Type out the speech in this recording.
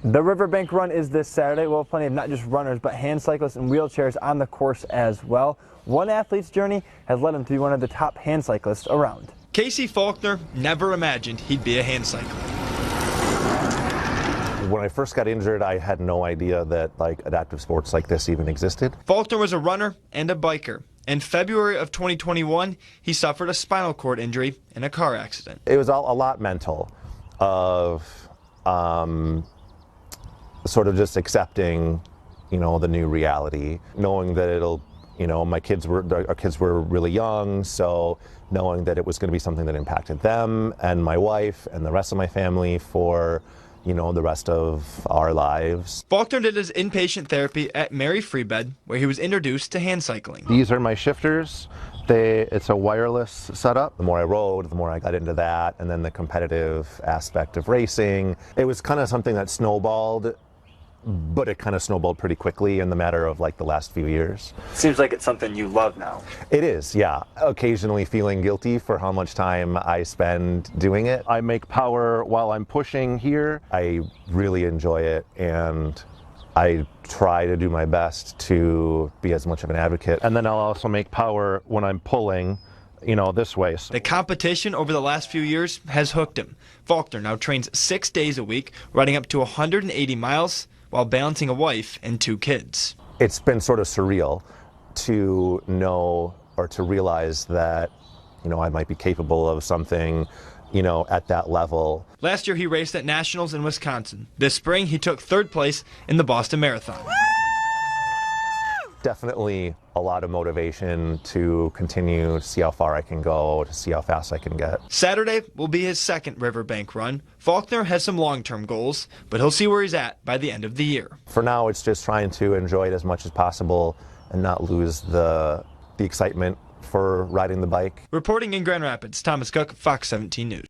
The Riverbank Run is this Saturday. We'll have plenty of not just runners, but hand cyclists and wheelchairs on the course as well. One athlete's journey has led him to be one of the top hand cyclists around. Casey Faulkner never imagined he'd be a hand cyclist. When I first got injured, I had no idea that adaptive sports like this even existed. Faulkner was a runner and a biker. In February of 2021, he suffered a spinal cord injury in a car accident. It was a lot mental of sort of just accepting, the new reality, knowing that our kids were really young, so knowing that it was going to be something that impacted them and my wife and the rest of my family for the rest of our lives. Faulkner did his inpatient therapy at Mary Free Bed, where he was introduced to hand cycling. These are my shifters. It's a wireless setup. The more I rode, the more I got into that, and then the competitive aspect of racing. It was kind of something that snowballed, but it kind of snowballed pretty quickly in the matter of the last few years. Seems like it's something you love now. It is, yeah. Occasionally feeling guilty for how much time I spend doing it. I make power while I'm pushing here. I really enjoy it, and I try to do my best to be as much of an advocate. And then I'll also make power when I'm pulling, this way. The competition over the last few years has hooked him. Faulkner now trains 6 days a week, riding up to 180 miles, while balancing a wife and 2 kids. It's been sort of surreal to know or to realize that, I might be capable of something, at that level. Last year he raced at Nationals in Wisconsin. This spring he took 3rd place in the Boston Marathon. Definitely a lot of motivation to continue to see how far I can go, to see how fast I can get. Saturday will be his 2nd Riverbank Run. Faulkner has some long-term goals, but he'll see where he's at by the end of the year. For now, it's just trying to enjoy it as much as possible and not lose the excitement for riding the bike. Reporting in Grand Rapids, Thomas Cook, Fox 17 News.